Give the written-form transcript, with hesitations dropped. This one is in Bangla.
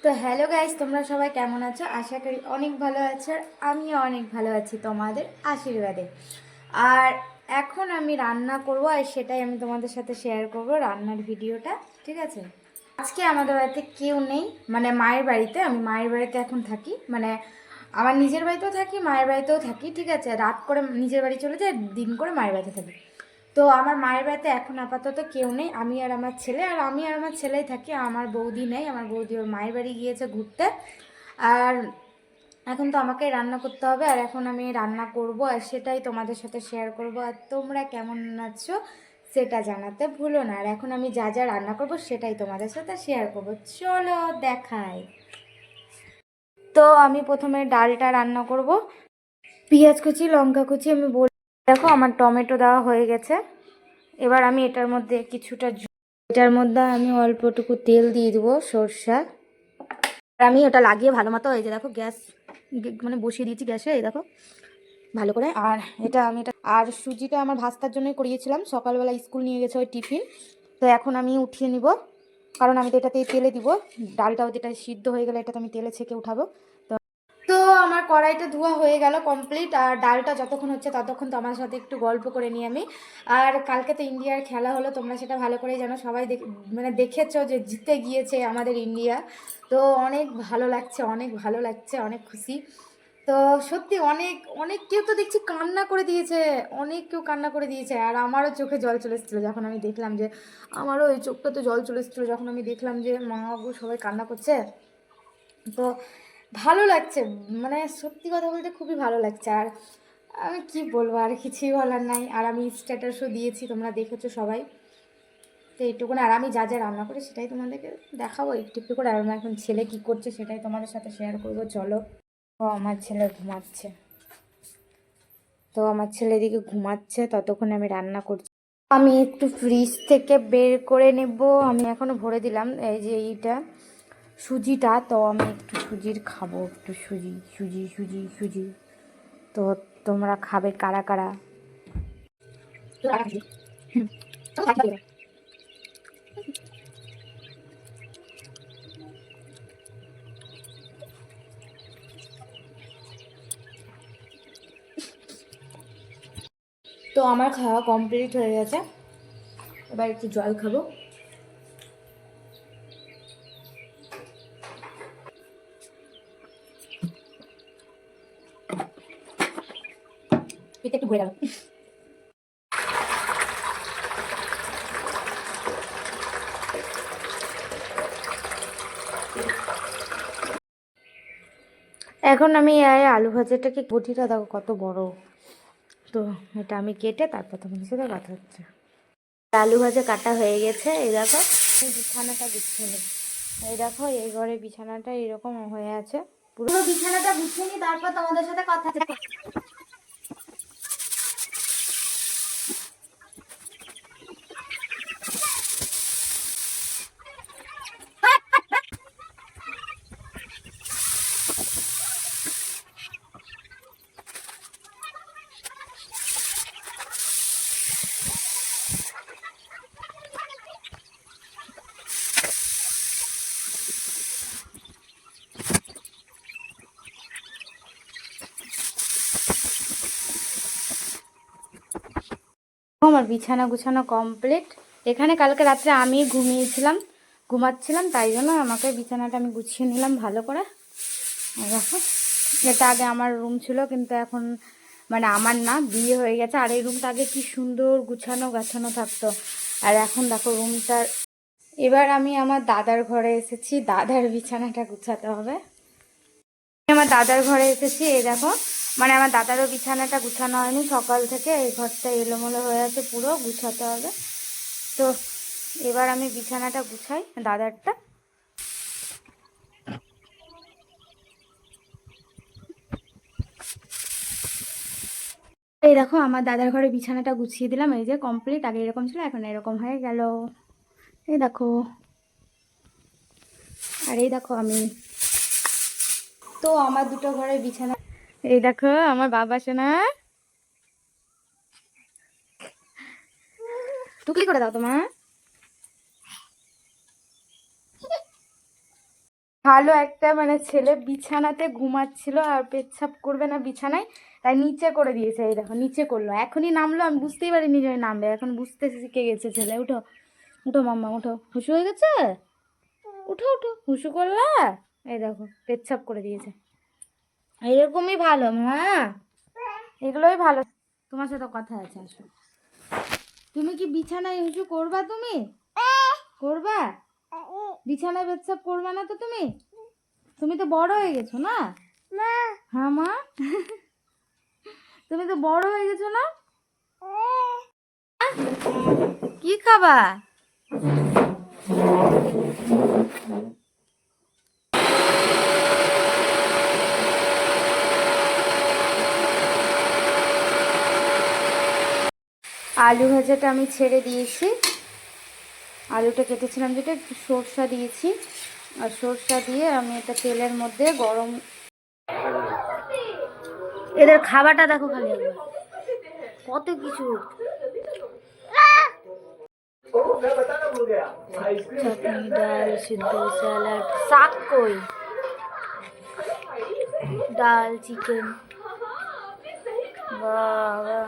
তো হ্যালো গাইস, তোমরা সবাই কেমন আছো? আশা করি অনেক ভালো আছো। আর আমিও অনেক ভালো আছি তোমাদের আশীর্বাদে। আর এখন আমি রান্না করব, আর সেটাই আমি তোমাদের সাথে শেয়ার করব, রান্নার ভিডিওটা। ঠিক আছে? আজকে আমাদের বাড়িতে কেউ নেই, মানে মায়ের বাড়িতে। আমি মায়ের বাড়িতে এখন থাকি, মানে আমার নিজের বাড়িতেও থাকি, মায়ের বাড়িতেও থাকি। ঠিক আছে? রাত করে নিজের বাড়ি চলে যাই, দিন করে মায়ের বাড়িতে থাকি। তো আমার মায়ের বাড়িতে এখন আপাতত কেউ নেই, আমি আর আমার ছেলে। আর আমি আর আমার ছেলেই থাকি, আমার বৌদি নেই। আমার বৌদি ওর মায়ের বাড়ি গিয়েছে ঘুরতে। আর এখন তো আমাকে রান্না করতে হবে, আর এখন আমি রান্না করব, আর সেটাই তোমাদের সাথে শেয়ার করব। আর তোমরা কেমন আছো সেটা জানাতে ভুলো না। আর এখন আমি যা যা রান্না করব সেটাই তোমাদের সাথে শেয়ার করব। চলো দেখাই। তো আমি প্রথমে ডালটা রান্না করব। পেঁয়াজ কুচি, লঙ্কা কুচি আমি বলে, দেখো আমার টমেটো দেওয়া হয়ে গেছে। এবার আমি এটার মধ্যে কিছুটা, এটার মধ্যে আমি অল্পটুকু তেল দিয়ে দেবো, সরষা। আর আমি ওটা লাগিয়ে ভালো মতো, এই যে দেখো গ্যাস মানে বসিয়ে দিয়েছি গ্যাসে, এই দেখো ভালো করে। আর আর সুজিটা আমার ভাস্তার জন্যই করিয়েছিলাম, সকালবেলা স্কুল নিয়ে গেছে ওই টিফিন। তো এখন আমি উঠিয়ে নিব, কারণ আমি তো এটাতেই তেলে দিব। ডালটাও যেটা সিদ্ধ হয়ে গেলে এটাতে আমি তেলে ছেঁকে উঠাবো। তো আমার কড়াইটা ধোয়া হয়ে গেল কমপ্লিট। আর ডালটা যতক্ষণ হচ্ছে ততক্ষণ তোমার সাথে একটু গল্প করে নিই আমি। আর কালকে তো ইন্ডিয়ার খেলা হলো, তোমরা সেটা ভালো করেই জানো, সবাই মানে দেখেছো যে জিতে গিয়েছে আমাদের ইন্ডিয়া। তো অনেক ভালো লাগছে, অনেক ভালো লাগছে, অনেক খুশি। তো সত্যি অনেক অনেক কেউ তো দেখছি কান্না করে দিয়েছে, অনেক কেউ কান্না করে দিয়েছে। আর আমারও চোখে জল চলে এসেছিলো যখন আমি দেখলাম যে, আমারও ওই চোখটাতে জল চলে এসেছিলো যখন আমি দেখলাম যে মা বাবু সবাই কান্না করছে। তো ভালো লাগছে, মানে সত্যি কথা বলতে খুবই ভালো লাগছে। আর আমি কি বলবো, আর কিছুই বলার নাই। আর আমি স্ট্যাটাসও দিয়েছি, তোমরা দেখেছো সবাই। তো এইটুকুন। আর আমি যা যা রান্না করি সেটাই তোমাদেরকে দেখাবো একটু একটু করে। আর আমার এখন ছেলে কী করছে সেটাই তোমাদের সাথে শেয়ার করবো, চলো। ও আমার ছেলে ঘুমাচ্ছে, তো আমার ছেলে এদিকে ঘুমাচ্ছে, ততক্ষণে আমি রান্না করছি। আমি একটু ফ্রিজ থেকে বের করে নেব। আমি এখনও ভরে দিলাম এই যে এইটা সুজিটা। তো আমি একটু সুজির খাবো, একটু সুজি সুজি সুজি সুজি। তো তোমরা খাবে কারা কারা? তো আমার খাওয়া কমপ্লিট হয়ে গেছে, এবার একটু জল খাবো। পেটে একটু ভরে গেল। এখন আমি এই আলু ভাজাটাকে, বটিটা দেখো কত বড়। তো এটা আমি কেটে তারপর তোমাদের সাথে কথা হচ্ছে। আলু ভাজা কাটা হয়ে গেছে, এই দেখো। বিছানাটা গুছিয়ে নিই, এই দেখো এই ঘরে বিছানাটা এরকম হয়ে আছে। পুরো বিছানাটা গুছিয়ে নিই, তারপর তোমাদের সাথে কথা হচ্ছে। আমার বিছানা গুছানো কমপ্লিট। এখানে কালকে রাত্রে আমি ঘুমাচ্ছিলাম, তাই জন্য আমাকে বিছানাটা আমি গুছিয়ে নিলাম ভালো করে। দেখো, এটা আগে আমার রুম ছিল, কিন্তু এখন মানে আমার না, বিয়ে হয়ে গেছে। আর এই রুমটা আগে কি সুন্দর গুছানো গাছানো থাকতো, আর এখন দেখো রুমটার। এবার আমি আমার দাদার ঘরে এসেছি, দাদার বিছানাটা গুছাতে হবে। আমার দাদার ঘরে এসেছি, এই দেখো। মানে আমার দাদারও বিছানাটা গুছানো হয়নি সকাল থেকে, এই ঘরটা এলোমেলো হয়ে আছে, পুরো গুছাতে হবে। তো এবার আমি বিছানাটা গুছাই দাদারটা। এই দেখো আমার দাদার ঘরে বিছানাটা গুছিয়ে দিলাম, এই যে কমপ্লিট। আগে এরকম ছিল, এখন এরকম হয়ে গেল, এই দেখো। আর এই দেখো আমি, তো আমার দুটো ঘরে বিছানা, এই দেখো আমার বাবা সোনা। টুকলি করে দাও তোমার। ভালো একটা মানে ছেলে বিছানাতে ঘুমাচ্ছিল আর পেচ্ছাপ করবে না বিছানায়, তাই নিচে করে দিয়েছে। এই দেখো নিচে করলো, এখনই নামলো, আমি বুঝতেই পারিনি যে নামবে, এখন বুঝতে শিখে গেছে ছেলে। উঠো উঠো মাম্মা উঠো, হুশু হয়ে গেছে, উঠো উঠো, হুশু করলা। এই দেখো পেচ্ছাপ করে দিয়েছে। এরকমই ভালো মা, এগুলোই ভালো। তোমার সাথে কথা আছে, আসো। তুমি কি বিছানায় উঁচু করবা? তুমি করবা? বিছানায় পেচ্ছাপ করবা না তো তুমি? তুমি তো বড় হয়ে গেছো না? হ্যাঁ মা, তুমি তো বড় হয়ে গেছো না? কি খাবা? আলু ভাজাটা আমি ছেড়ে দিয়েছি, আলুটা কেটেছিলাম যেটা, একটু সরষা দিয়েছি, আর সরষা দিয়ে আমি এটা তেলের মধ্যে গরম। এদের খাবারটা দেখো খালি একবার, কত কিছু। চাটনি, ডাল, সিদ্ধ, স্যালাড, শাক কই, ডাল, চিকেন, বাবা।